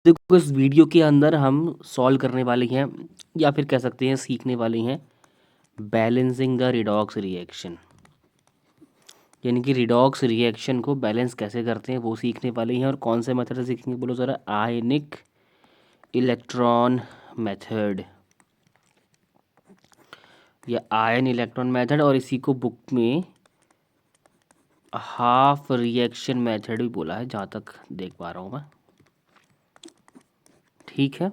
देखो इस वीडियो के अंदर हम सॉल्व करने वाले हैं या फिर कह सकते हैं सीखने वाले हैं बैलेंसिंग द रिडॉक्स रिएक्शन। यानी कि रिडॉक्स रिएक्शन को बैलेंस कैसे करते हैं वो सीखने वाले हैं। और कौन से मेथड से सीखेंगे बोलो ज़रा? आयनिक इलेक्ट्रॉन मेथड या आयन इलेक्ट्रॉन मेथड, और इसी को बुक में हाफ रिएक्शन मेथड भी बोला है जहाँ तक देख पा रहा हूँ मैं। ठीक है,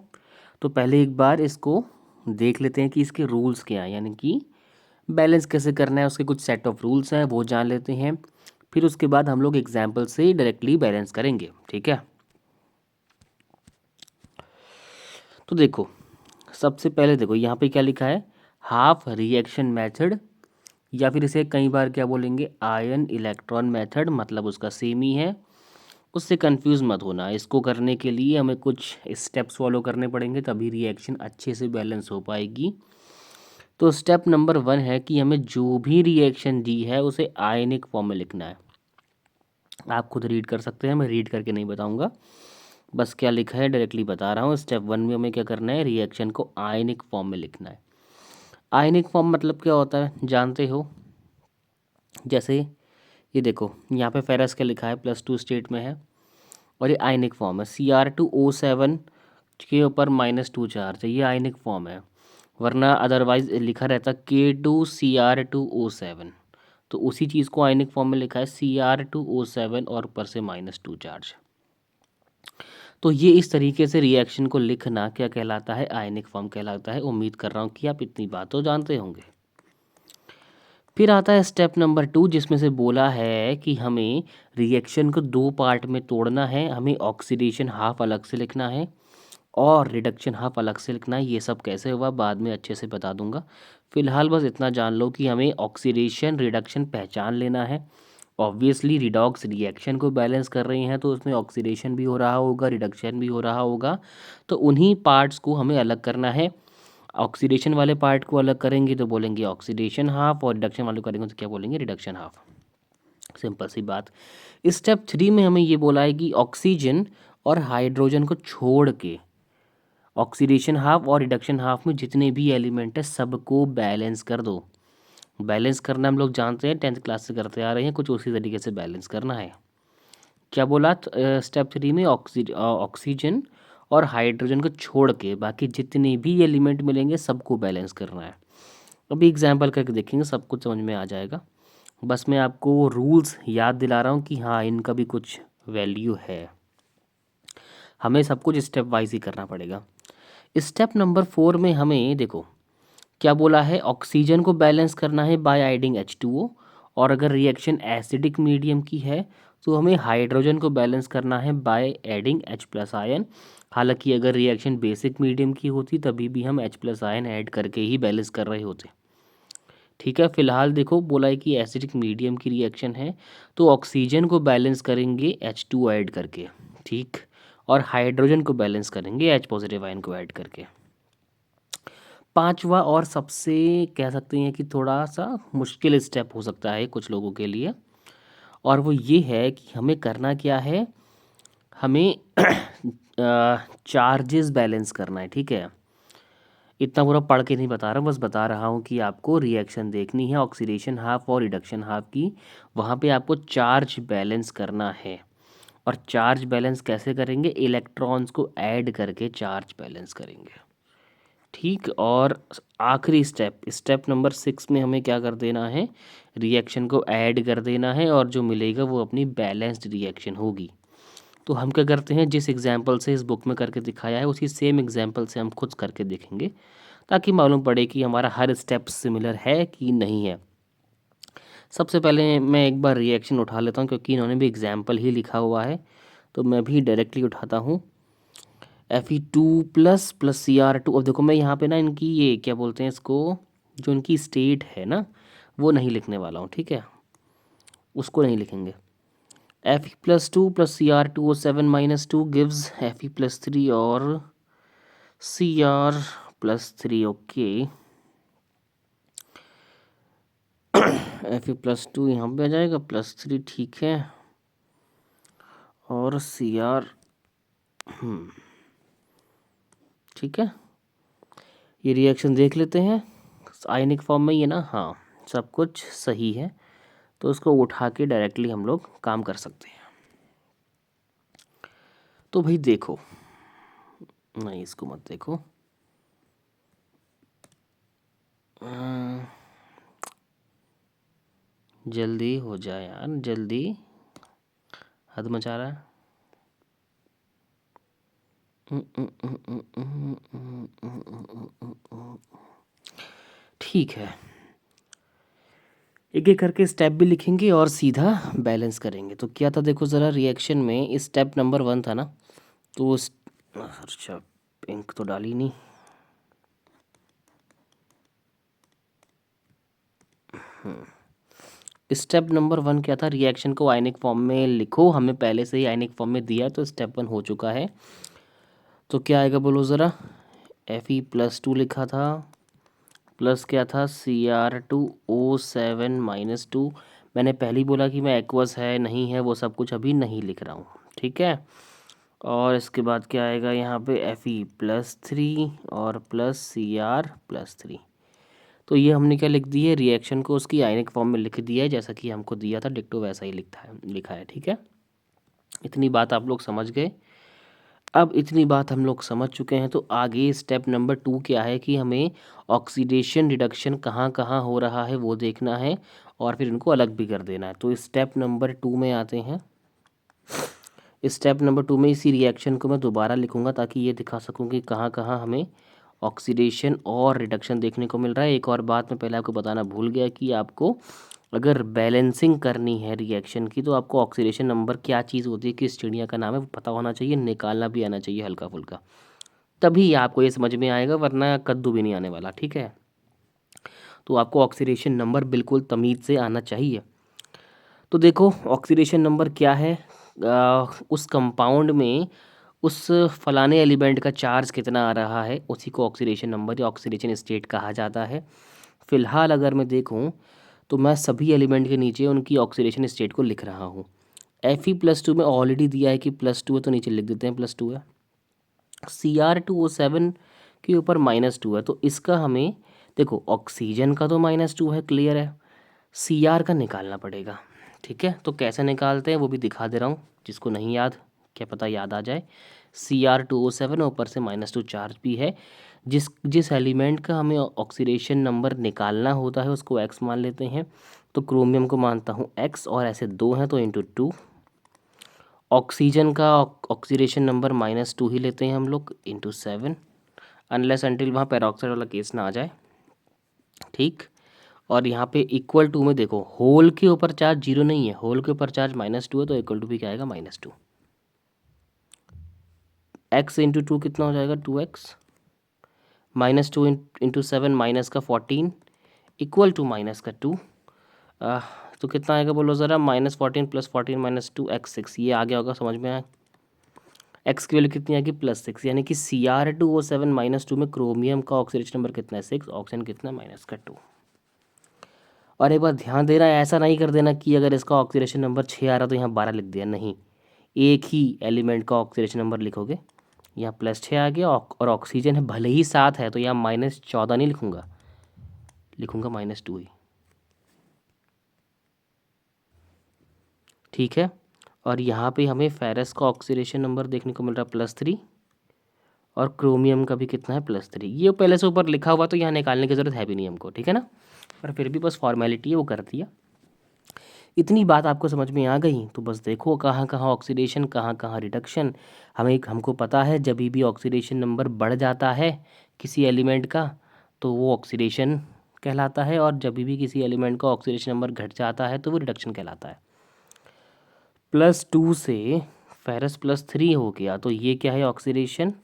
तो पहले एक बार इसको देख लेते हैं कि इसके रूल्स क्या हैं, यानी कि बैलेंस कैसे करना है। उसके कुछ सेट ऑफ रूल्स हैं वो जान लेते हैं, फिर उसके बाद हम लोग एग्जाम्पल से डायरेक्टली बैलेंस करेंगे। ठीक है, तो देखो सबसे पहले देखो यहाँ पे क्या लिखा है, हाफ रिएक्शन मेथड, या फिर इसे कई बार क्या बोलेंगे, आयन इलेक्ट्रॉन मेथड, मतलब उसका सेम ही है। उससे कंफ्यूज मत होना। इसको करने के लिए हमें कुछ स्टेप्स फॉलो करने पड़ेंगे, तभी रिएक्शन अच्छे से बैलेंस हो पाएगी। तो स्टेप नंबर 1 है कि हमें जो भी रिएक्शन दी है उसे आयनिक फॉर्म में लिखना है। आप खुद रीड कर सकते हैं, मैं रीड करके नहीं बताऊंगा, बस क्या लिखा है डायरेक्टली बता रहा हूँ। स्टेप 1 में हमें क्या करना है, रिएक्शन को आयनिक फॉर्म में लिखना है। आयनिक फॉर्म मतलब क्या होता है जानते हो? जैसे ये देखो यहाँ पे फेरस क्या लिखा है, +2 स्टेट में है, और ये आयनिक फॉर्म है। Cr2O7 के ऊपर -2 चार्ज है, ये आयनिक फॉर्म है। वरना अदरवाइज लिखा रहता K2Cr2O7, तो उसी चीज़ को आयनिक फॉर्म में लिखा है Cr2O7 और ऊपर से -2 चार्ज। तो ये इस तरीके से रिएक्शन को लिखना क्या कहलाता है, आयनिक फॉर्म कहलाता है। उम्मीद कर रहा हूँ कि आप इतनी बात तो जानते होंगे। फिर आता है स्टेप नंबर 2, जिसमें से बोला है कि हमें रिएक्शन को 2 पार्ट में तोड़ना है। हमें ऑक्सीडेशन हाफ अलग से लिखना है और रिडक्शन हाफ अलग से लिखना है। ये सब कैसे हुआ बाद में अच्छे से बता दूंगा। फिलहाल बस इतना जान लो कि हमें ऑक्सीडेशन रिडक्शन पहचान लेना है। ऑब्वियसली रिडॉक्स रिएक्शन को बैलेंस कर रही हैं, तो उसमें ऑक्सीडेशन भी हो रहा होगा, रिडक्शन भी हो रहा होगा, तो उन्हीं पार्ट्स को हमें अलग करना है। ऑक्सीडेशन वाले पार्ट को अलग करेंगे तो बोलेंगे ऑक्सीडेशन हाफ, और रिडक्शन वाले को करेंगे तो क्या बोलेंगे, रिडक्शन हाफ। सिंपल सी बात। स्टेप 3 में हमें ये बोला है कि ऑक्सीजन और हाइड्रोजन को छोड़ के ऑक्सीडेशन हाफ और रिडक्शन हाफ में जितने भी एलिमेंट है सबको बैलेंस कर दो। बैलेंस करना हम लोग जानते हैं, 10th क्लास से करते आ रहे हैं, कुछ उसी तरीके से बैलेंस करना है। क्या बोला स्टेप 3 में, ऑक्सीजन और हाइड्रोजन को छोड़ के बाकी जितने भी एलिमेंट मिलेंगे सबको बैलेंस करना है। अभी एग्जाम्पल करके देखेंगे, सब कुछ समझ में आ जाएगा। बस मैं आपको रूल्स याद दिला रहा हूँ कि हाँ इनका भी कुछ वैल्यू है। हमें सब कुछ स्टेप वाइज ही करना पड़ेगा। स्टेप नंबर 4 में हमें देखो क्या बोला है, ऑक्सीजन को बैलेंस करना है बाय एडिंग H2O, और अगर रिएक्शन एसिडिक मीडियम की है तो हमें हाइड्रोजन को बैलेंस करना है बाय एडिंग H+ आयन। हालांकि अगर रिएक्शन बेसिक मीडियम की होती तभी भी हम H+ आयन ऐड करके ही बैलेंस कर रहे होते। ठीक है, फिलहाल देखो बोला है कि एसिडिक मीडियम की रिएक्शन है तो ऑक्सीजन को बैलेंस करेंगे H2 ऐड करके, ठीक, और हाइड्रोजन को बैलेंस करेंगे H+ आयन को ऐड करके। पांचवा और सबसे कह सकते हैं कि थोड़ा सा मुश्किल स्टेप हो सकता है कुछ लोगों के लिए, और वो ये है कि हमें करना क्या है, हमें चार्जेस बैलेंस करना है। ठीक है, इतना पूरा पढ़ के नहीं बता रहा, बस बता रहा हूँ कि आपको रिएक्शन देखनी है ऑक्सीडेशन हाफ और रिडक्शन हाफ की, वहाँ पे आपको चार्ज बैलेंस करना है। और चार्ज बैलेंस कैसे करेंगे, इलेक्ट्रॉन्स को ऐड करके चार्ज बैलेंस करेंगे। ठीक, और आखिरी स्टेप, स्टेप नंबर 6 में हमें क्या कर देना है, रिएक्शन को ऐड कर देना है, और जो मिलेगा वो अपनी बैलेंस्ड रिएक्शन होगी। तो हम क्या करते हैं, जिस एग्जाम्पल से इस बुक में करके दिखाया है उसी सेम एग्जाम्पल से हम खुद करके देखेंगे, ताकि मालूम पड़े कि हमारा हर स्टेप सिमिलर है कि नहीं है। सबसे पहले मैं एक बार रिएक्शन उठा लेता हूँ, क्योंकि इन्होंने भी एग्जाम्पल ही लिखा हुआ है, तो मैं भी डायरेक्टली उठाता हूँ। Fe2+ Cr2। अब देखो मैं यहाँ पे ना इनकी ये क्या बोलते हैं इसको, जो इनकी स्टेट है ना वो नहीं लिखने वाला हूँ, ठीक है, उसको नहीं लिखेंगे। Fe+2+Cr2O7-2 गिव्स Fe+3 और Cr+3। ओके, Fe+2 यहाँ पे आ जाएगा, +3, ठीक है, और Cr ठीक है, ये रिएक्शन देख लेते हैं आयनिक फॉर्म में, ये ना, हाँ सब कुछ सही है, तो उसको उठा के डायरेक्टली हम लोग काम कर सकते हैं। तो भाई देखो, नहीं इसको मत देखो, जल्दी हो जाए यार, जल्दी, हद मचा रहा है। ठीक है, एक एक करके स्टेप भी लिखेंगे और सीधा बैलेंस करेंगे। तो क्या था देखो ज़रा, रिएक्शन में स्टेप नंबर 1 था ना, तो अच्छा इंक तो डाली नहीं, स्टेप नंबर 1 क्या था, रिएक्शन को आयनिक फॉर्म में लिखो, हमें पहले से ही आयनिक फॉर्म में दिया है, तो स्टेप 1 हो चुका है। तो क्या आएगा बोलो ज़रा, Fe+2 लिखा था, प्लस क्या था Cr2O7-2। मैंने पहले ही बोला कि मैं एक्वस है नहीं है वो सब कुछ अभी नहीं लिख रहा हूँ, ठीक है। और इसके बाद क्या आएगा यहाँ पे Fe+3 और प्लस Cr+3। तो ये हमने क्या लिख दी है, रिएक्शन को उसकी आयनिक फॉर्म में लिख दिया है, जैसा कि हमको दिया था डिक्टो वैसा ही लिखा है, ठीक है। इतनी बात आप लोग समझ गए। अब इतनी बात हम लोग समझ चुके हैं, तो आगे स्टेप नंबर 2 क्या है कि हमें ऑक्सीडेशन रिडक्शन कहाँ कहाँ हो रहा है वो देखना है, और फिर इनको अलग भी कर देना है। तो स्टेप नंबर 2 में आते हैं। स्टेप नंबर 2 में इसी रिएक्शन को मैं दोबारा लिखूंगा ताकि ये दिखा सकूं कि कहाँ कहाँ हमें ऑक्सीडेशन और रिडक्शन देखने को मिल रहा है। एक और बात मैं पहले आपको बताना भूल गया कि आपको अगर बैलेंसिंग करनी है रिएक्शन की, तो आपको ऑक्सीडेशन नंबर क्या चीज़ होती है, किस चिड़िया का नाम है, वो पता होना चाहिए, निकालना भी आना चाहिए हल्का फुल्का, तभी आपको ये समझ में आएगा, वरना कद्दू भी नहीं आने वाला, ठीक है। तो आपको ऑक्सीडेशन नंबर बिल्कुल तमीज़ से आना चाहिए। तो देखो ऑक्सीडेशन नंबर क्या है, उस कंपाउंड में उस फलाने एलिमेंट का चार्ज कितना आ रहा है, उसी को ऑक्सीडेशन नंबर या ऑक्सीडेशन स्टेट कहा जाता है। फ़िलहाल अगर मैं देखूं तो मैं सभी एलिमेंट के नीचे उनकी ऑक्सीडेशन स्टेट को लिख रहा हूँ। Fe+2 में ऑलरेडी दिया है कि +2 है, तो नीचे लिख देते हैं +2 है। Cr2O7 के ऊपर -2 है, तो इसका हमें देखो, ऑक्सीजन का तो -2 है, क्लियर है, Cr का निकालना पड़ेगा, ठीक है। तो कैसे निकालते हैं वो भी दिखा दे रहा हूँ, जिसको नहीं याद क्या पता याद आ जाए। Cr2O7 ऊपर से -2 चार्ज भी है, जिस जिस एलिमेंट का हमें ऑक्सीडेशन नंबर निकालना होता है उसको x मान लेते हैं। तो क्रोमियम को मानता हूँ x, और ऐसे 2 हैं तो ×2। ऑक्सीजन का ऑक्सीडेशन नंबर -2 ही लेते हैं हम लोग, ×7, अनलेस अनटिल वहाँ पेरोक्साइड वाला केस ना आ जाए, ठीक। और यहाँ पे इक्वल टू में देखो, होल के ऊपर चार्ज 0 नहीं है, होल के ऊपर चार्ज -2 है, तो इक्वल टू भी क्या आएगा, -2। x × 2 कितना हो जाएगा, 2x, -2 × 7 माइनस का 14 इक्वल टू -2। तो कितना आएगा बोलो ज़रा, -14 + 14 -2 x6, ये आ गया होगा समझ में आया। x की वैल्यू कितनी आएगी, +6, यानी कि Cr2O7 -2 में क्रोमियम का ऑक्सीडेशन नंबर कितना है, 6, ऑक्सीजन कितना है, -2। और एक बार ध्यान देना, ऐसा नहीं कर देना कि अगर इसका ऑक्सीडेशन नंबर 6 आ रहा तो यहाँ 12 लिख दिया, नहीं, एक ही एलिमेंट का ऑक्सीडेशन नंबर लिखोगे, यहाँ +6 आ गया, और ऑक्सीजन है भले ही 7 है, तो यहाँ -14 नहीं लिखूंगा, लिखूंगा -2 ही, ठीक है। और यहाँ पे हमें फेरस का ऑक्सीडेशन नंबर देखने को मिल रहा है +3, और क्रोमियम का भी कितना है, +3। ये पहले से ऊपर लिखा हुआ तो यहाँ निकालने की ज़रूरत है भी नहीं हमको, ठीक है ना, पर फिर भी बस फॉर्मेलिटी है वो कर दिया। इतनी बात आपको समझ में आ गई, तो बस देखो कहाँ कहाँ ऑक्सीडेशन कहाँ कहाँ रिडक्शन। हमको पता है जब भी ऑक्सीडेशन नंबर बढ़ जाता है किसी एलिमेंट का तो वो ऑक्सीडेशन कहलाता है, और जब भी किसी एलिमेंट का ऑक्सीडेशन नंबर घट जाता है तो वो रिडक्शन कहलाता है। +2 से फेरस +3 हो गया, तो ये क्या है, ऑक्सीडेशन।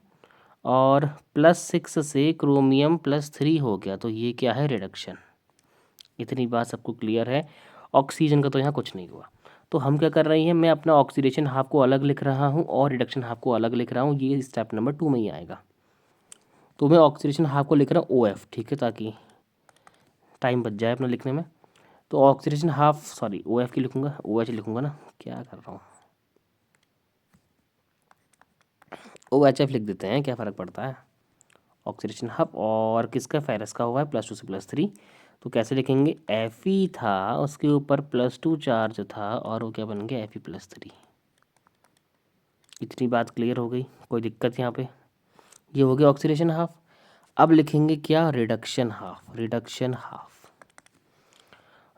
और +6 से क्रोमियम +3 हो गया, तो ये क्या है, रिडक्शन। इतनी बात सबको क्लियर है। ऑक्सीजन का तो यहाँ कुछ नहीं हुआ, तो हम क्या कर रहे हैं, मैं अपना ऑक्सीडेशन हाफ को अलग लिख रहा हूँ और रिडक्शन हाफ को अलग लिख रहा हूँ, ये स्टेप नंबर 2 में ही आएगा। तो मैं ऑक्सीडेशन हाफ को लिख रहा हूँ OF, ठीक है, ताकि टाइम बच जाए अपना लिखने में। तो ऑक्सीडेशन हाफ, सॉरी OF की लिखूँगा, OH लिखूँगा ना, क्या कर रहा हूँ, OHF लिख देते हैं, क्या फ़र्क पड़ता है। ऑक्सीडेशन हाफ, और किसका, फेरस का हुआ है +2 से +3। तो कैसे लिखेंगे, Fe था उसके ऊपर +2 चार्ज था और वो क्या बन गया Fe+3। इतनी बात क्लियर हो गई, कोई दिक्कत यहाँ पे। ये हो गया ऑक्सीडेशन हाफ। अब लिखेंगे क्या, reduction half. Reduction half,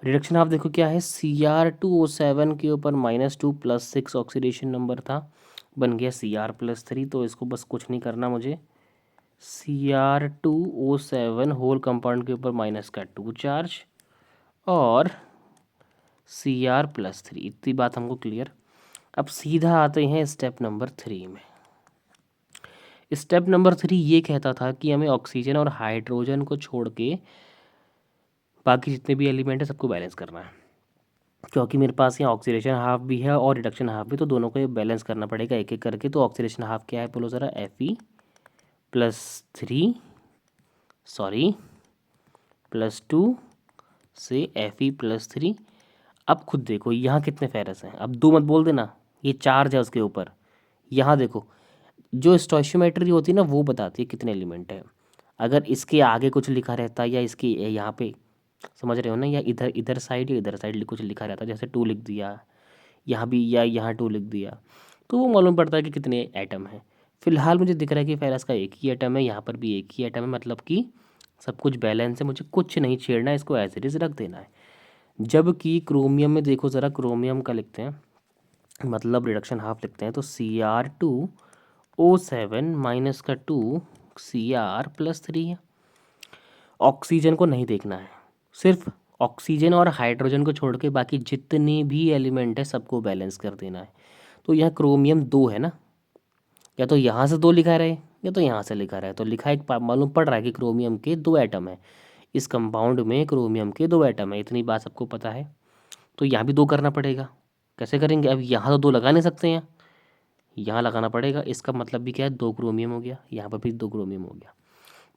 reduction half देखो क्या है, Cr2O7 के ऊपर -2 +6 ऑक्सीडेशन नंबर था, बन गया Cr+3। तो इसको बस कुछ नहीं करना मुझे, Cr2O7 होल कंपाउंड के ऊपर -2 चार्ज और Cr+3। इतनी बात हमको क्लियर। अब सीधा आते हैं स्टेप नंबर 3 में। स्टेप नंबर 3 ये कहता था कि हमें ऑक्सीजन और हाइड्रोजन को छोड़ के बाकी जितने भी एलिमेंट है सबको बैलेंस करना है, क्योंकि मेरे पास यहाँ ऑक्सीडेशन हाफ भी है और रिडक्शन हाफ भी, तो दोनों को बैलेंस करना पड़ेगा एक एक करके। तो ऑक्सीडेशन हाफ क्या है बोलो ज़रा, Fe+3 सॉरी +2 से Fe+3। अब खुद देखो यहाँ कितने फेरस हैं, अब दो मत बोल देना, ये चार्ज है उसके ऊपर। यहाँ देखो जो स्टोइशियोमेट्री होती है ना वो बताती है कितने एलिमेंट है। अगर इसके आगे कुछ लिखा रहता या इसके यहाँ पे, समझ रहे हो ना, या इधर इधर साइड या इधर साइड कुछ लिखा रहता, जैसे 2 लिख दिया यहाँ भी या यहाँ 2 लिख दिया, तो वो मालूम पड़ता है कि कितने एटम हैं। फिलहाल मुझे दिख रहा है कि फेरस का एक ही एटम है, यहाँ पर भी एक ही एटम है, मतलब कि सब कुछ बैलेंस है, मुझे कुछ नहीं छेड़ना है, इसको एज इट इज़ रख देना है। जबकि क्रोमियम में देखो ज़रा, क्रोमियम का लिखते हैं, मतलब रिडक्शन हाफ लिखते हैं, तो Cr2O7 माइनस का 2 Cr+3 है। ऑक्सीजन को नहीं देखना है, सिर्फ ऑक्सीजन और हाइड्रोजन को छोड़ के बाकी जितने भी एलिमेंट है सबको बैलेंस कर देना है। तो यहाँ क्रोमियम 2 है ना, या तो यहाँ से 2 लिखा रहे या तो यहाँ से लिखा रहे, तो लिखा एक मालूम पड़ रहा है कि क्रोमियम के 2 एटम है, इस कंपाउंड में क्रोमियम के 2 एटम है, इतनी बात सबको पता है। तो यहाँ भी 2 करना पड़ेगा। कैसे करेंगे, अब यहाँ तो 2 लगा नहीं सकते हैं, यहाँ लगाना पड़ेगा। इसका मतलब भी क्या है, 2 क्रोमियम हो गया, यहाँ पर भी 2 क्रोमियम हो गया।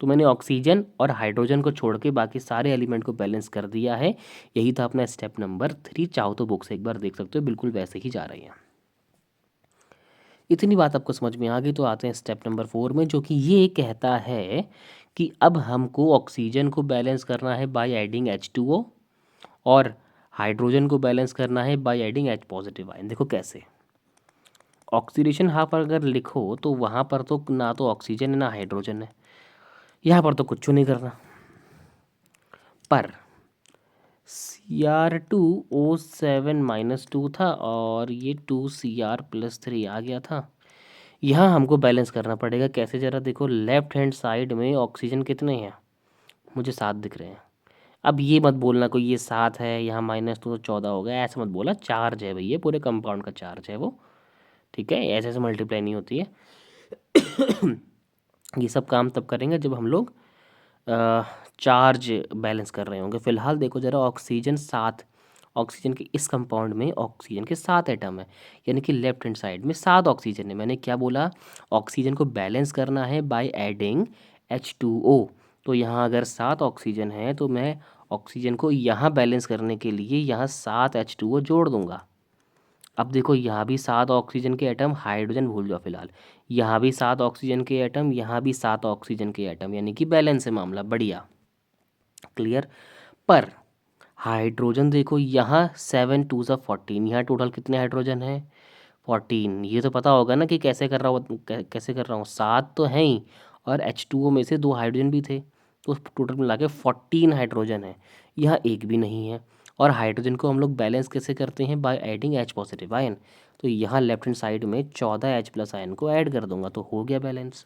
तो मैंने ऑक्सीजन और हाइड्रोजन को छोड़ के बाकी सारे एलिमेंट को बैलेंस कर दिया है। यही था अपना स्टेप नंबर 3। चाहो तो बुक से एक बार देख सकते हो, बिल्कुल वैसे ही जा रही है। इतनी बात आपको समझ में आ गई, तो आते हैं स्टेप नंबर 4 में, जो कि ये कहता है कि अब हमको ऑक्सीजन को बैलेंस करना है बाय एडिंग H2O और हाइड्रोजन को बैलेंस करना है बाय एडिंग H+ आयन। देखो कैसे, ऑक्सीडेशन हाफ अगर लिखो तो वहाँ पर तो ना तो ऑक्सीजन है ना हाइड्रोजन है, यहाँ पर तो कुछ नहीं करना। पर Cr2O7 -2 था और ये 2 Cr+3 आ गया था। यहाँ हमको बैलेंस करना पड़ेगा। कैसे, ज़रा देखो, लेफ्ट हैंड साइड में ऑक्सीजन कितने हैं, मुझे 7 दिख रहे हैं। अब ये मत बोलना कोई ये 7 है यहाँ -2 तो 14 हो गया, ऐसे मत बोला, चार्ज है भैया, पूरे कंपाउंड का चार्ज है वो, ठीक है, ऐसे ऐसे मल्टीप्लाई नहीं होती है। ये सब काम तब करेंगे जब हम लोग चार्ज बैलेंस कर रहे होंगे। फिलहाल देखो ज़रा, ऑक्सीजन 7, ऑक्सीजन के इस कंपाउंड में ऑक्सीजन के 7 एटम है, यानी कि लेफ्ट हैंड साइड में 7 ऑक्सीजन है। मैंने क्या बोला, ऑक्सीजन को बैलेंस करना है बाय एडिंग H2O। तो यहाँ अगर 7 ऑक्सीजन है तो मैं ऑक्सीजन को यहाँ बैलेंस करने के लिए यहाँ 7 H2O जोड़ दूंगा। अब देखो यहाँ भी 7 ऑक्सीजन के एटम, हाइड्रोजन भूल जाओ फिलहाल, यहाँ भी 7 ऑक्सीजन के एटम, यहाँ भी 7 ऑक्सीजन के एटम, यानी कि बैलेंस है मामला, बढ़िया, क्लियर। पर हाइड्रोजन देखो, यहाँ 7 2 सा 14, यहाँ टोटल कितने हाइड्रोजन है 14। ये तो पता होगा ना कि कैसे कर रहा हूँ, कैसे कर रहा हूँ, 7 तो हैं ही और H2O में से 2 हाइड्रोजन भी थे, तो टोटल मिला के 14 हाइड्रोजन है। यहाँ एक भी नहीं है। और हाइड्रोजन को हम लोग बैलेंस कैसे करते हैं, बाय एडिंग H+ आयन। तो यहाँ लेफ्ट हैंड साइड में 14 H+ आयन को ऐड कर दूंगा तो हो गया बैलेंस।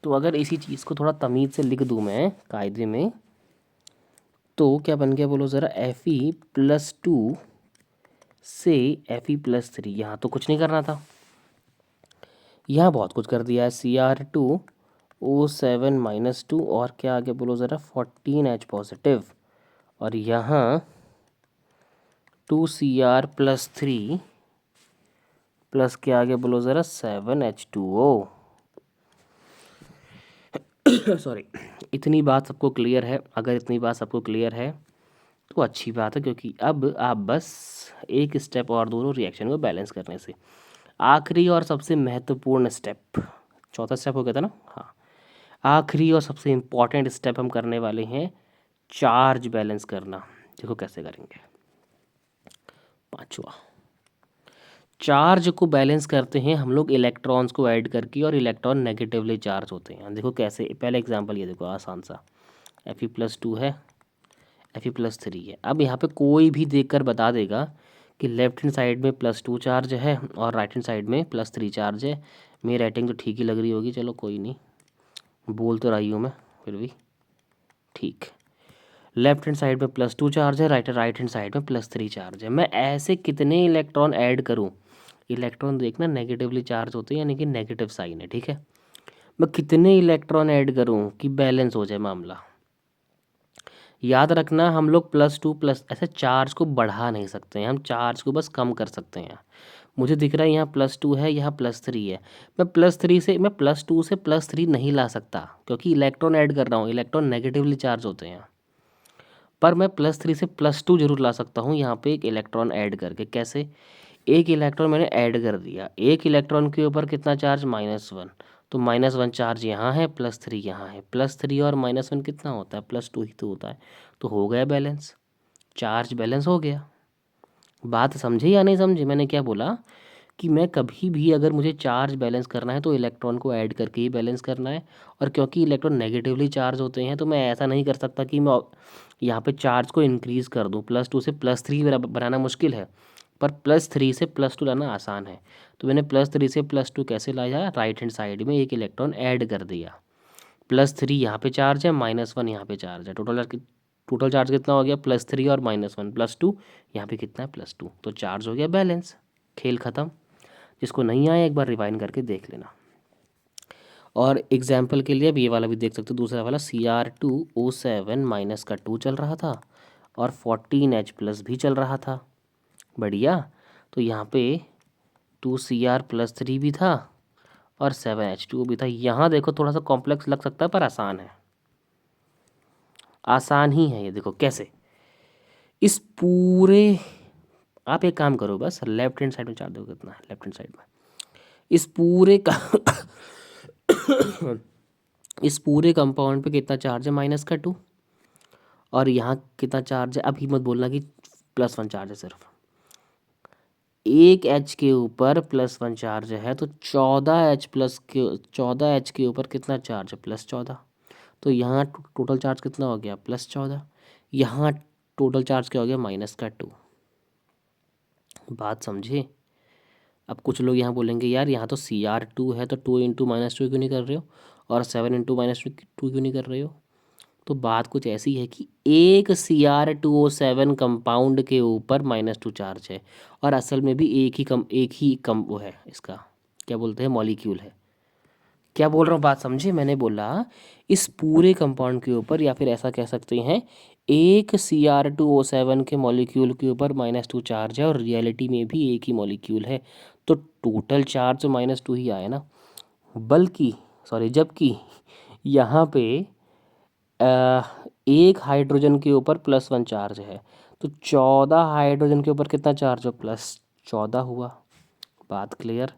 तो अगर इसी चीज़ को थोड़ा तमीज़ से लिख दूँ मैं कायदे में, तो क्या बन गया बोलो ज़रा, Fe+2 से Fe+3। यहाँ तो कुछ नहीं करना था, यहाँ बहुत कुछ कर दिया है। Cr2O7 -2 और क्या आगे बोलो ज़रा, 14H+, और यहाँ 2 Cr+3 प्लस क्या आगे बोलो ज़रा, 7 H2O। सॉरी, इतनी बात सबको क्लियर है? अगर इतनी बात सबको क्लियर है तो अच्छी बात है, क्योंकि अब आप बस एक स्टेप और दोनों रिएक्शन को बैलेंस करने से। आखिरी और सबसे महत्वपूर्ण स्टेप, चौथा स्टेप हो गया था ना, हाँ। आखिरी और सबसे इम्पॉर्टेंट स्टेप हम करने वाले हैं चार्ज बैलेंस करना। देखो कैसे करेंगे। पांचवा, चार्ज को बैलेंस करते हैं हम लोग इलेक्ट्रॉन्स को ऐड करके, और इलेक्ट्रॉन नेगेटिवली चार्ज होते हैं। देखो कैसे, पहला एग्जांपल ये देखो आसान सा, Fe+2 है, Fe+3 है। अब यहाँ पे कोई भी देखकर बता देगा कि लेफ्ट हैंड साइड में +2 चार्ज है और राइट हैंड साइड में +3 चार्ज है। मेरी राइटिंग तो ठीक ही लग रही होगी, चलो कोई नहीं, बोल तो रही हूँ मैं फिर भी ठीक। लेफ्ट हैंड साइड में +2 चार्ज है, राइट हैंड साइड में +3 चार्ज है। मैं ऐसे कितने इलेक्ट्रॉन ऐड करूँ, इलेक्ट्रॉन देखना नेगेटिवली चार्ज होते हैं, यानी कि नेगेटिव साइन है, ठीक है। मैं कितने इलेक्ट्रॉन ऐड करूँ कि बैलेंस हो जाए मामला। याद रखना हम लोग +2 प्लस ऐसे चार्ज को बढ़ा नहीं सकते हैं, हम चार्ज को बस कम कर सकते हैं। मुझे दिख रहा है यहाँ +2 है, यहाँ +3 है, मैं +2 से +3 नहीं ला सकता क्योंकि इलेक्ट्रॉन ऐड कर रहा हूँ, इलेक्ट्रॉन नेगेटिवली चार्ज होते हैं। पर मैं +3 से +2 जरूर ला सकता हूँ यहाँ पे एक इलेक्ट्रॉन ऐड करके। कैसे, एक इलेक्ट्रॉन मैंने ऐड कर दिया, एक इलेक्ट्रॉन के ऊपर कितना चार्ज, -1, तो -1 चार्ज यहाँ है, +3 यहाँ है, +3 और -1 कितना होता है, +2 ही तो होता है। तो हो गया बैलेंस, चार्ज बैलेंस हो गया। बात समझे या नहीं समझे, मैंने क्या बोला कि मैं कभी भी अगर मुझे चार्ज बैलेंस करना है तो इलेक्ट्रॉन को ऐड करके ही बैलेंस करना है। और क्योंकि इलेक्ट्रॉन नेगेटिवली चार्ज होते हैं तो मैं ऐसा नहीं कर सकता कि मैं यहाँ पे चार्ज को इंक्रीज़ कर दूँ। +2 से +3 बनाना मुश्किल है, पर +3 से +2 लाना आसान है। तो मैंने +3 से +2 कैसे लाया, राइट हैंड साइड में एक इलेक्ट्रॉन ऐड कर दिया। +3 यहाँ पे चार्ज है, -1 यहाँ पे चार्ज है, टोटल चार्ज कितना हो गया, +3 और -1 +2, यहाँ पे कितना है, +2, तो चार्ज हो गया बैलेंस, खेल ख़त्म। जिसको नहीं आया एक बार रिवाइंड करके देख लेना। और एग्जाम्पल के लिए अब ये वाला भी देख सकते हो, दूसरा वाला Cr2O7 माइनस का 2 चल रहा था और 14H+ भी चल रहा था, बढ़िया। तो यहाँ पे 2Cr+3 भी था और 7H2O भी था। यहाँ देखो थोड़ा सा कॉम्प्लेक्स लग सकता है पर आसान है, आसान ही है ये। देखो कैसे, इस पूरे, आप एक काम करो बस, लेफ्ट हैंड साइड में चार्ज देखो कितना है, लेफ्ट हैंड साइड में इस पूरे का इस पूरे कंपाउंड पे कितना चार्ज है, -2, और यहाँ कितना चार्ज है, अभी मत बोलना कि +1 चार्ज है, सिर्फ एक H के ऊपर +1 चार्ज है, तो 14H के ऊपर कितना चार्ज है, +14। तो यहाँ टोटल चार्ज कितना हो गया, +14। यहाँ टोटल चार्ज क्या हो गया, -2। बात समझे। अब कुछ लोग यहाँ बोलेंगे यार यहाँ तो Cr2 है, तो 2 × -2 क्यों नहीं कर रहे हो, और 7 × -2 क्यों नहीं कर रहे हो। तो बात कुछ ऐसी है कि एक Cr2O7 कंपाउंड के ऊपर -2 चार्ज है, और असल में भी एक ही कम वो है, इसका क्या बोलते हैं, मॉलिक्यूल है। क्या बोल रहा हूँ, बात समझे। मैंने बोला इस पूरे कंपाउंड के ऊपर, या फिर ऐसा कह सकते हैं एक Cr2O7 के मॉलिक्यूल के ऊपर -2 चार्ज है, और रियलिटी में भी एक ही मॉलिक्यूल है, तो टोटल चार्ज तो -2 ही आया ना। बल्कि सॉरी, जबकि यहाँ पे एक हाइड्रोजन के ऊपर +1 चार्ज है, तो 14 हाइड्रोजन के ऊपर कितना चार्ज हो, +14 हुआ। बात क्लियर।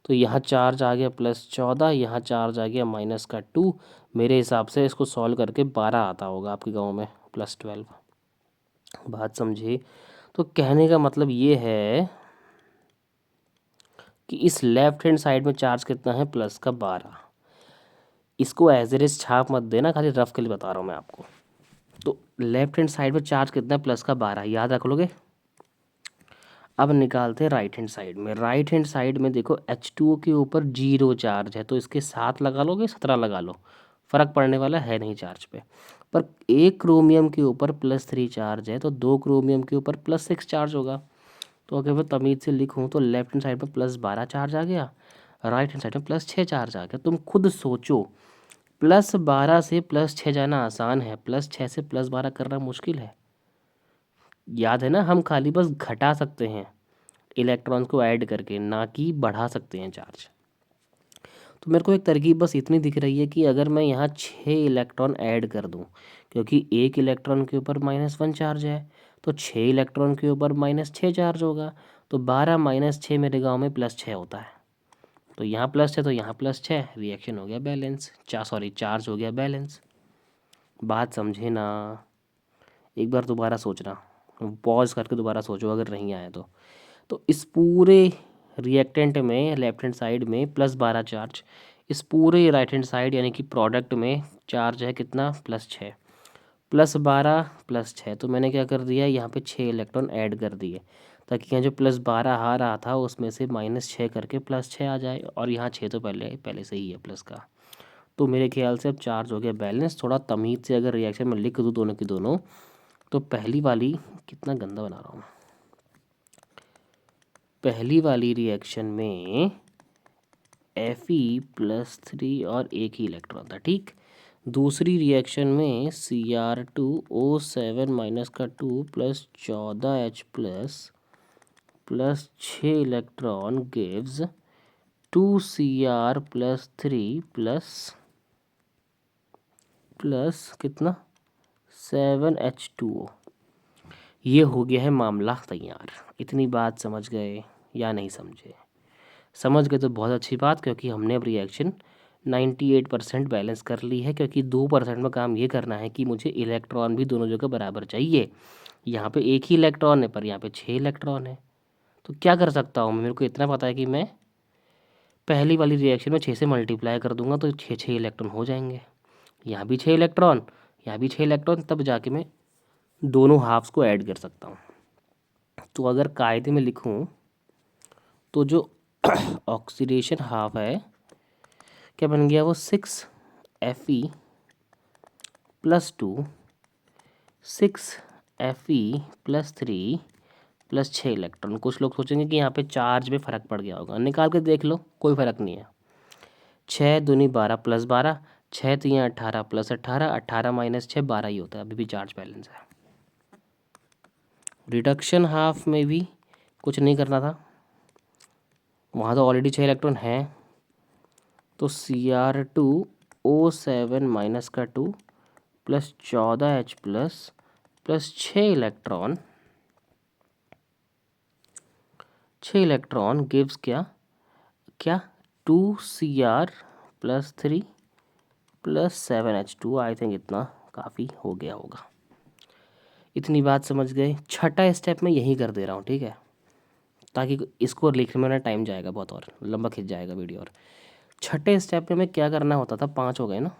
तो यहाँ चार्ज आ गया +14, यहाँ चार्ज आ गया -2। मेरे हिसाब से इसको सॉल्व करके 12 आता होगा आपके गांव में, +12। बात समझिए। तो कहने का मतलब ये है कि इस लेफ्ट हैंड साइड में चार्ज कितना है, +12। इसको एज इट इज छाप मत देना, खाली रफ के लिए बता रहा हूँ मैं आपको। तो लेफ्ट हैंड साइड में चार्ज कितना है, +12, याद रख लोगे। अब निकालते हैं राइट हैंड साइड में। राइट हैंड साइड में देखो H2O के ऊपर 0 चार्ज है, तो इसके 7 लगा लोगे, 17 लगा लो, फर्क पड़ने वाला है नहीं चार्ज पे। पर एक क्रोमियम के ऊपर +3 चार्ज है, तो 2 क्रोमियम के ऊपर +6 चार्ज होगा। तो अगर मैं तमीज़ से लिखूँ तो लेफ्ट हैंड साइड में +12 चार्ज आ गया, राइट हैंड साइड में +6 चार्ज आ गया। तुम खुद सोचो, +12 से +6 जाना आसान है, +6 से +12 करना मुश्किल है। याद है ना, हम खाली बस घटा सकते हैं इलेक्ट्रॉन्स को ऐड करके, ना कि बढ़ा सकते हैं चार्ज। तो मेरे को एक तरकीब बस इतनी दिख रही है कि अगर मैं यहाँ 6 इलेक्ट्रॉन ऐड कर दूँ, क्योंकि एक इलेक्ट्रॉन के ऊपर -1 चार्ज है, तो 6 इलेक्ट्रॉन के ऊपर -6 चार्ज होगा, तो 12 - 6 मेरे गाँव में +6 होता है। तो यहाँ प्लस है तो यहाँ +6, रिएक्शन हो गया बैलेंस, चार्ज हो गया बैलेंस। बात समझे ना? एक बार दोबारा सोचना, पॉज करके दोबारा सोचो अगर नहीं आया तो इस पूरे रिएक्टेंट में लेफ्ट हैंड साइड में +12 चार्ज, इस पूरे राइट हैंड साइड यानी कि प्रोडक्ट में चार्ज है कितना, +6, +12 +6। तो मैंने क्या कर दिया, यहाँ पे 6 इलेक्ट्रॉन ऐड कर दिए ताकि यहाँ जो +12 आ रहा था उसमें से -6 करके +6 आ जाए, और यहाँ 6 तो पहले से ही है प्लस का। तो मेरे ख्याल से अब चार्ज हो गया बैलेंस। थोड़ा तमीज़ से अगर रिएक्शन में लिख दूँ दोनों की दोनों, तो पहली वाली, कितना गंदा बना रहा हूँ मैं, पहली वाली रिएक्शन में Fe+3 और एक ही इलेक्ट्रॉन था, ठीक। दूसरी रिएक्शन में Cr2O7 -2 + 14H plus 6 electron gives 2Cr+3 plus कितना, 7H2O। ये हो गया है मामला तैयार। इतनी बात समझ गए या नहीं समझे? समझ गए तो बहुत अच्छी बात, क्योंकि हमने अब रिएक्शन 98% बैलेंस कर ली है, क्योंकि 2% में काम ये करना है कि मुझे इलेक्ट्रॉन भी दोनों जगह बराबर चाहिए। यहाँ पे एक ही इलेक्ट्रॉन है पर यहाँ पे 6 इलेक्ट्रॉन है। तो क्या कर सकता हूँ, मेरे को इतना पता है कि मैं पहली वाली रिएक्शन में 6 से मल्टीप्लाई कर दूंगा तो 6 इलेक्ट्रॉन हो जाएंगे। यहाँ भी 6 इलेक्ट्रॉन, यहाँ भी 6 इलेक्ट्रॉन, तब जाके मैं दोनों हाफ्स को ऐड कर सकता हूँ। तो अगर कायदे में लिखूँ तो जो ऑक्सीडेशन हाफ है क्या बन गया, वो 6Fe+2 6Fe+3 प्लस 6 इलेक्ट्रॉन। कुछ लोग सोचेंगे कि यहाँ पे चार्ज में फ़र्क पड़ गया होगा, निकाल के देख लो, कोई फ़र्क नहीं है। 6 दूनी 12 + 12, 6 3 18 + 18, 18 - 6 12 ही होता है, अभी भी चार्ज बैलेंस है। रिडक्शन हाफ में भी कुछ नहीं करना था, वहाँ तो ऑलरेडी 6 इलेक्ट्रॉन हैं। तो Cr2O7 - 2 plus 14H plus 6 electron gives क्या 2Cr+3 plus 7H2। I think इतना काफ़ी हो गया होगा। इतनी बात समझ गए। छठा स्टेप मैं यही कर दे रहा हूँ, ठीक है, ताकि इसको लिखने में ना टाइम जाएगा बहुत और लंबा खिंच जाएगा वीडियो। और छठे स्टेप में हमें क्या करना होता था, 5 हो गए ना।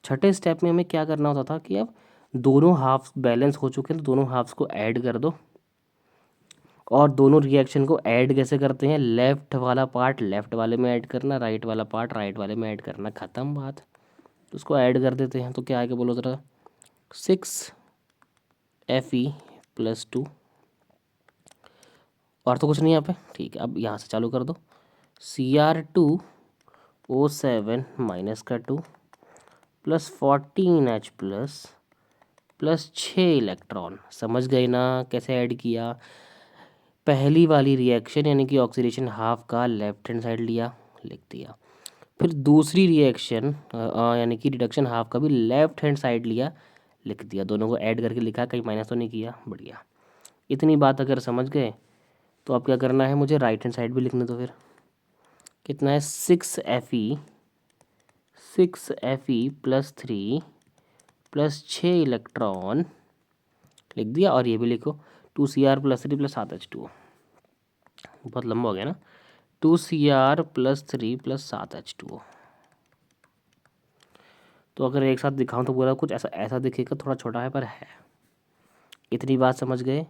छठे स्टेप में हमें क्या करना होता था कि अब दोनों हाफ बैलेंस हो चुके हैं तो दोनों हाफ्स को ऐड कर दो। और दोनों रिएक्शन को ऐड कैसे करते हैं, लेफ़्ट वाला पार्ट लेफ़्ट वाले में ऐड करना, राइट वाला पार्ट राइट वाले में ऐड करना, ख़त्म बात। तो उसको ऐड कर देते हैं। तो क्या आएगा बोलो ज़रा, 6Fe+2, और तो कुछ नहीं यहाँ पे, ठीक है। अब यहाँ से चालू कर दो, Cr2O7 -2 plus 14H plus 6 electron. समझ गए ना कैसे ऐड किया? पहली वाली रिएक्शन यानी कि ऑक्सीडेशन हाफ का लेफ्ट हैंड साइड लिया, लिख दिया। फिर दूसरी रिएक्शन यानी कि रिडक्शन हाफ का भी लेफ्ट हैंड साइड लिया, लिख दिया। दोनों को ऐड करके लिखा, कहीं माइनस तो नहीं किया, बढ़िया। इतनी बात अगर समझ गए तो अब क्या करना है, मुझे राइट हैंड साइड भी लिखने दो। फिर कितना है, 6Fe+3 प्लस 6 इलेक्ट्रॉन लिख दिया। और ये भी लिखो 2Cr+3 प्लस 7H2। बहुत लंबा हो गया ना, 2Cr+3 प्लस 7H2। तो अगर एक साथ दिखाऊं तो पूरा कुछ ऐसा ऐसा दिखेगा, थोड़ा छोटा है पर है। इतनी बात समझ गए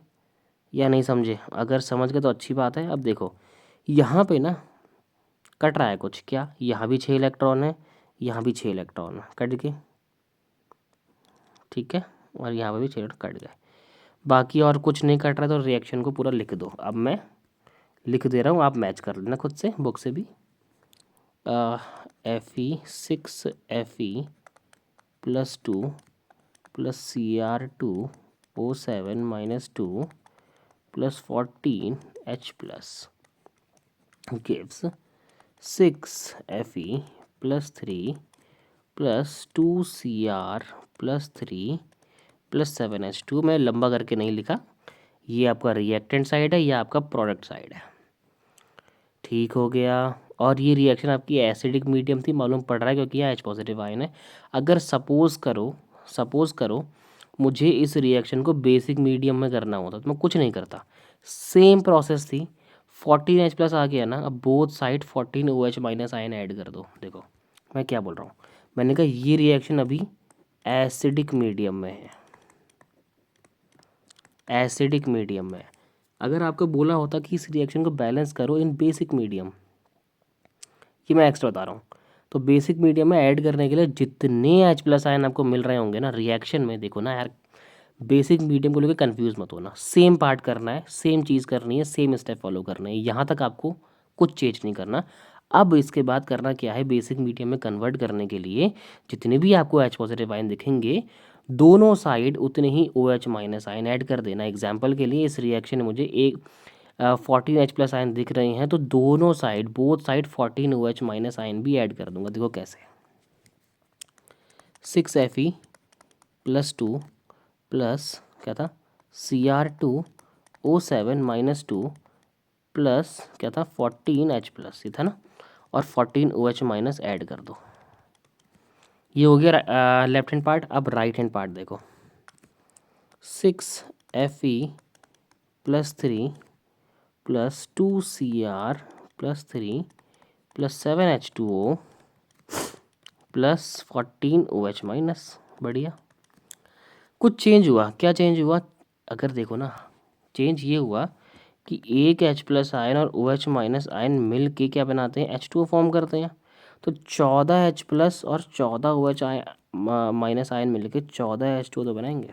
या नहीं समझे? अगर समझ गए तो अच्छी बात है। अब देखो यहाँ पे ना कट रहा है कुछ, क्या, यहाँ भी 6 इलेक्ट्रॉन है, यहाँ भी 6 इलेक्ट्रॉन है, कट गए, ठीक है। और यहाँ पे भी 6 कट गए, बाकी और कुछ नहीं कट रहा। तो रिएक्शन को पूरा लिख दो। अब मैं लिख दे रहा हूँ, आप मैच कर लेना खुद से बुक से भी। Fe+2 plus Cr2O7 -2 plus 14H gives 6Fe+3 plus 2Cr+3 plus 7H2। मैं लंबा करके नहीं लिखा, ये आपका रिएक्टेंट साइड है, ये आपका प्रोडक्ट साइड है, ठीक हो गया। और ये रिएक्शन आपकी एसिडिक मीडियम थी, मालूम पड़ रहा है क्योंकि यह H पॉजिटिव आयन है। अगर सपोज़ करो मुझे इस रिएक्शन को बेसिक मीडियम में करना होता तो मैं कुछ नहीं करता, सेम प्रोसेस थी। 14H प्लस आ गया ना, अब both side 14OH minus ion add कर दो। देखो मैं क्या बोल रहा हूँ, मैंने कहा ये रिएक्शन अभी एसिडिक मीडियम में है, एसिडिक मीडियम में। अगर आपको बोला होता कि इस रिएक्शन को बैलेंस करो इन बेसिक मीडियम, कि मैं एक्स्ट्रा बता रहा हूँ, तो बेसिक मीडियम में ऐड करने के लिए जितने H प्लस आयन आपको मिल रहे होंगे ना रिएक्शन में, देखो ना यार, बेसिक मीडियम को लेकर कंफ्यूज मत होना, सेम पार्ट करना है, सेम चीज़ करनी है, सेम स्टेप फॉलो करना है, यहाँ तक आपको कुछ चेंज नहीं करना। अब इसके बाद करना क्या है, बेसिक मीडियम में कन्वर्ट करने के लिए जितने भी आपको H पॉजिटिव आयन दिखेंगे दोनों साइड उतने ही OH माइनस आयन ऐड कर देना। एग्जाम्पल के लिए इस रिएक्शन में मुझे एक 14H प्लस आयन दिख रहे हैं, तो दोनों side both side 14OH minus ion भी ऐड कर दूंगा। देखो कैसे, 6Fe प्लस 2 प्लस क्या था Cr2O7 माइनस 2 प्लस क्या था 14H प्लस, ये था ना, और 14OH माइनस ऐड कर दो। ये हो गया लेफ्ट हैंड पार्ट। अब राइट हैंड पार्ट देखो, 6Fe plus 3 plus 2Cr plus 3 plus 7H2O plus 14OH minus. बढ़िया, कुछ चेंज हुआ, क्या चेंज हुआ, अगर देखो ना, चेंज ये हुआ कि एक H प्लस आयन और OH माइनस आयन मिल के क्या बनाते हैं, H2O फॉर्म करते हैं। तो 14H प्लस और 14OH माइनस आयन मिल के 14H2O तो बनाएंगे।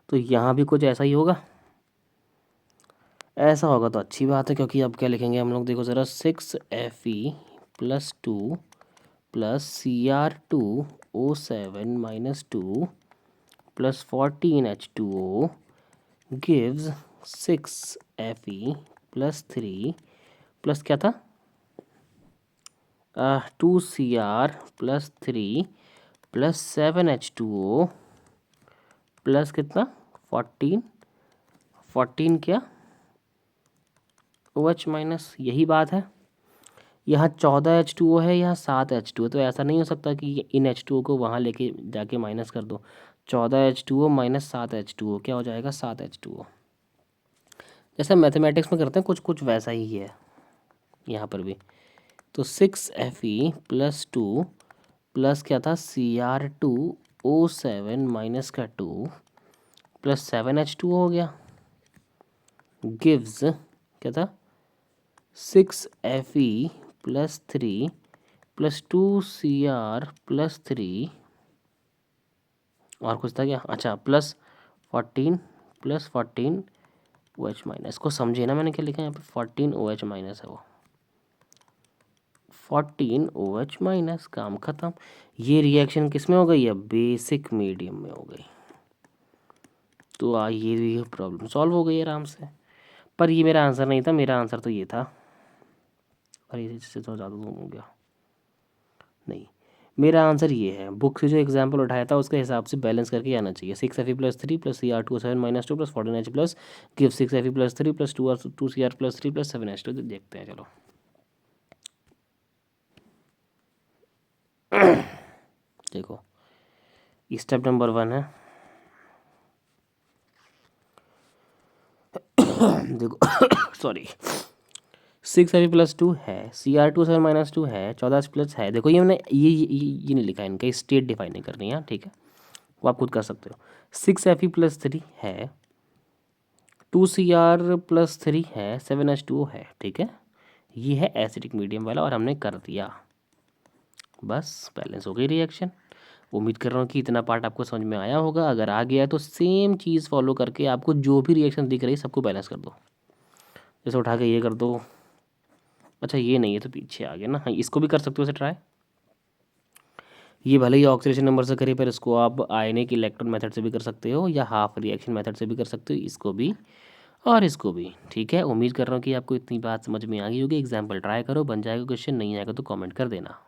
तो यहाँ भी कुछ ऐसा ही होगा, ऐसा होगा तो अच्छी बात है, क्योंकि अब क्या लिखेंगे हम लोग, देखो ज़रा, 6Fe plus 2 plus Cr2O7 minus 2 plus 14H2O gives 6Fe plus 3 plus क्या था 2Cr plus 3 plus 7H2O plus कितना 14 क्या OH माइनस। यही बात है, यहाँ 14H2O है, यहाँ 7H2O, तो ऐसा नहीं हो सकता कि इन H2O को वहाँ लेके जाके माइनस कर दो। 14H2O माइनस 7H2O क्या हो जाएगा, 7H2O। जैसे मैथमेटिक्स में करते हैं कुछ कुछ वैसा ही है यहाँ पर भी। तो 6Fe प्लस 2 प्लस क्या था Cr2O7 माइनस का 2 प्लस 7H2O हो गया, गिव्स क्या था 6Fe plus 3 plus 2Cr plus 3 और कुछ था क्या, अच्छा प्लस 14 OH माइनस। को समझे ना मैंने क्या लिखा है यहाँ पे, 14OH माइनस है वो, 14OH माइनस, काम खत्म। ये रिएक्शन किस में हो गई है, बेसिक मीडियम में हो गई। तो ये प्रॉब्लम सॉल्व हो गई आराम से। पर ये मेरा आंसर नहीं था, मेरा आंसर तो ये था, और इससे तो ज़्यादा दूर हो गया। नहीं, मेरा आंसर ये है, बुक से जो एग्जाम्पल उठाया था उसके हिसाब से बैलेंस करके आना चाहिए। 6Fe plus 3 plus Cr2O7 minus 2 plus 14H plus give 6Fe plus 3 plus 2Cr plus 3 plus 7H2। देखते हैं चलो। देखो स्टेप नंबर 1 है, देखो सॉरी, 6Fe प्लस 2 है, Cr2O7 माइनस 2 है, 14H प्लस है। देखो ये मैंने ये नहीं लिखा है, इनका स्टेट डिफाइन नहीं करनी है, ठीक है, वो आप खुद कर सकते हो। 6Fe प्लस 3 है, 2Cr प्लस 3 है, 7H2O है, ठीक है, ये है एसिडिक मीडियम वाला और हमने कर दिया, बस बैलेंस हो गई रिएक्शन। उम्मीद कर रहा हूँ कि इतना पार्ट आपको समझ में आया होगा। अगर आ गया तो सेम चीज़ फॉलो करके आपको जो भी रिएक्शन दिख रही है सबको बैलेंस कर दो। जैसे उठा के ये कर दो, अच्छा ये नहीं है तो पीछे आ गया ना, हाँ इसको भी कर सकते हो वैसे ट्राई। ये भले ही ऑक्सीडेशन नंबर से करिए, पर इसको आप आयनिक इलेक्ट्रॉन मेथड से भी कर सकते हो या हाफ रिएक्शन मेथड से भी कर सकते हो, इसको भी और इसको भी, ठीक है। उम्मीद कर रहा हूँ कि आपको इतनी बात समझ में आ गई होगी। एग्जाम्पल ट्राई करो, बन जाएगा क्वेश्चन, नहीं आएगा तो कमेंट कर देना।